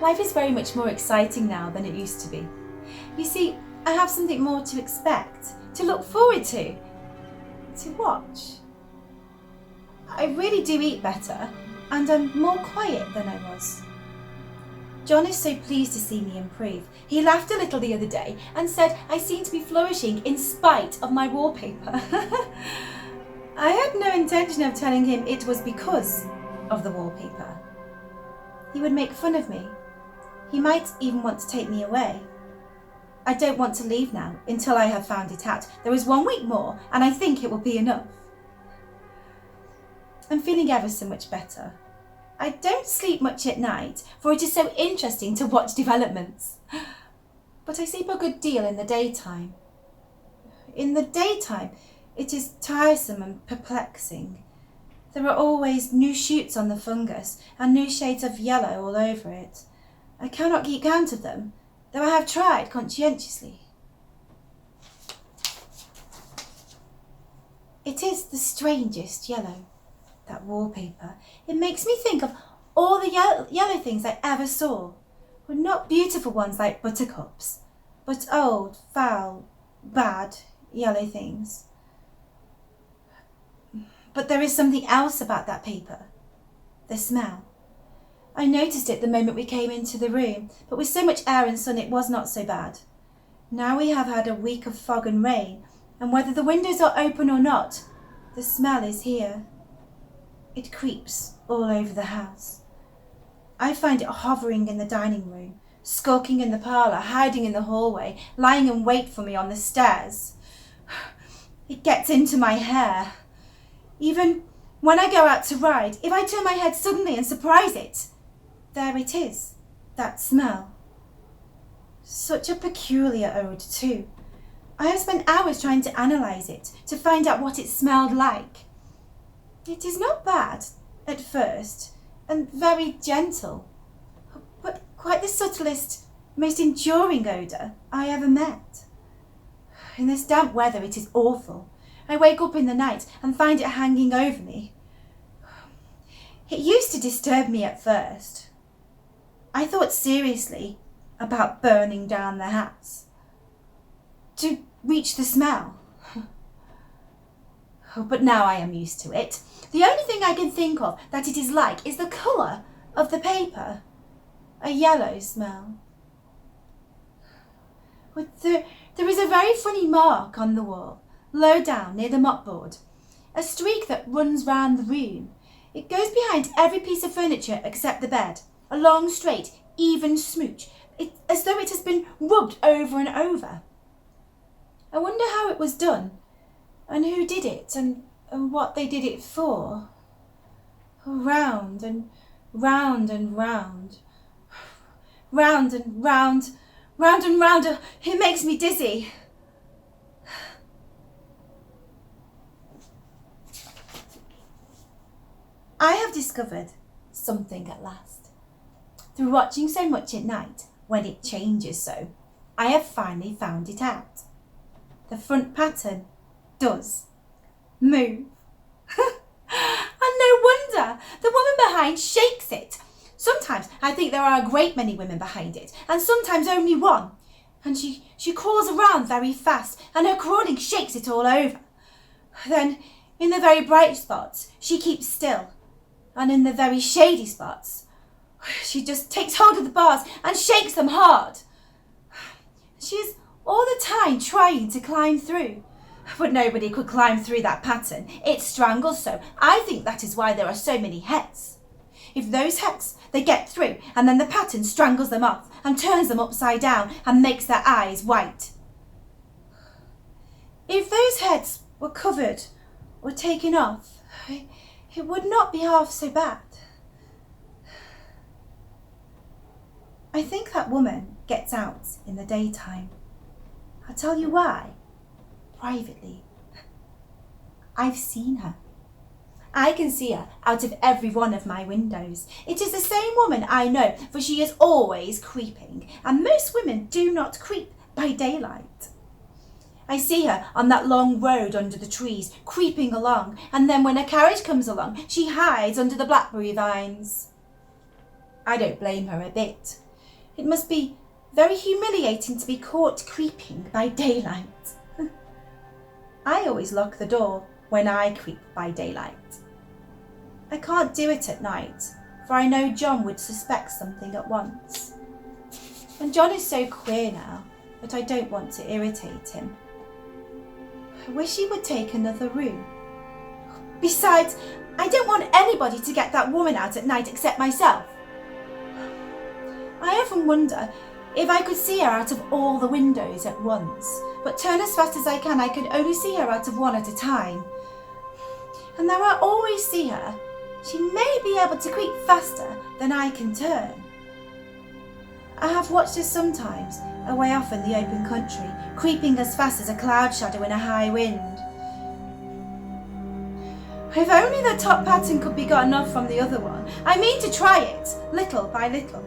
Life is very much more exciting now than it used to be. You see, I have something more to expect, to look forward to watch. I really do eat better, and I'm more quiet than I was. John is so pleased to see me improve. He laughed a little the other day and said I seem to be flourishing in spite of my wallpaper. I had no intention of telling him it was because of the wallpaper. He would make fun of me. He might even want to take me away. I don't want to leave now until I have found it out. There is 1 week more, and I think it will be enough. I'm feeling ever so much better. I don't sleep much at night, for it is so interesting to watch developments. But I sleep a good deal in the daytime. In the daytime, it is tiresome and perplexing. There are always new shoots on the fungus and new shades of yellow all over it. I cannot keep count of them, though I have tried conscientiously. It is the strangest yellow, that wallpaper. It makes me think of all the yellow things I ever saw. Were not beautiful ones like buttercups, but old, foul, bad yellow things. But there is something else about that paper. The smell. I noticed it the moment we came into the room, but with so much air and sun it was not so bad. Now we have had a week of fog and rain, and whether the windows are open or not, the smell is here. It creeps all over the house. I find it hovering in the dining room, skulking in the parlour, hiding in the hallway, lying in wait for me on the stairs. It gets into my hair. Even when I go out to ride, if I turn my head suddenly and surprise it, there it is, that smell. Such a peculiar odour too. I have spent hours trying to analyse it, to find out what it smelled like. It is not bad at first, and very gentle, but quite the subtlest, most enduring odour I ever met. In this damp weather it is awful. I wake up in the night and find it hanging over me. It used to disturb me at first. I thought seriously about burning down the house to reach the smell. But now I am used to it. The only thing I can think of that it is like is the colour of the paper. A yellow smell. But there is a very funny mark on the wall, low down near the mopboard. A streak that runs round the room. It goes behind every piece of furniture except the bed. A long, straight, even smooch, as though it has been rubbed over and over. I wonder how it was done, and who did it, and what they did it for. Round and round and round. Round and round, round and round. It makes me dizzy. I have discovered something at last. Through watching so much at night, when it changes so, I have finally found it out. The front pattern does move. And no wonder, the woman behind shakes it. Sometimes I think there are a great many women behind it, and sometimes only one. And she crawls around very fast, and her crawling shakes it all over. Then, in the very bright spots, she keeps still. And in the very shady spots, she just takes hold of the bars and shakes them hard. She is all the time trying to climb through. But nobody could climb through that pattern. It strangles so. I think that is why there are so many heads. If those heads, they get through, and then the pattern strangles them off and turns them upside down and makes their eyes white. If those heads were covered or taken off, it would not be half so bad. I think that woman gets out in the daytime. I'll tell you why. Privately. I've seen her. I can see her out of every one of my windows. It is the same woman I know, for she is always creeping, and most women do not creep by daylight. I see her on that long road under the trees, creeping along, and then when a carriage comes along, she hides under the blackberry vines. I don't blame her a bit. It must be very humiliating to be caught creeping by daylight. I always lock the door when I creep by daylight. I can't do it at night, for I know John would suspect something at once. And John is so queer now that I don't want to irritate him. I wish he would take another room. Besides, I don't want anybody to get that woman out at night except myself. I often wonder if I could see her out of all the windows at once, but turn as fast as I can only see her out of one at a time. And though I always see her, she may be able to creep faster than I can turn. I have watched her sometimes, away off in the open country, creeping as fast as a cloud shadow in a high wind. If only the top pattern could be gotten off from the other one. I mean to try it, little by little.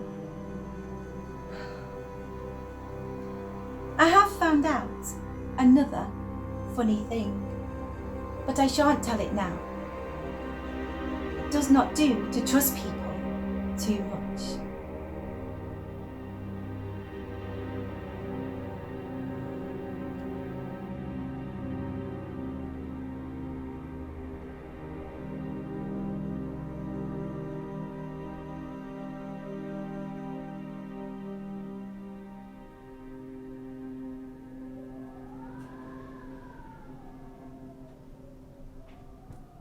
I have found out another funny thing, but I shan't tell it now. It does not do to trust people too much.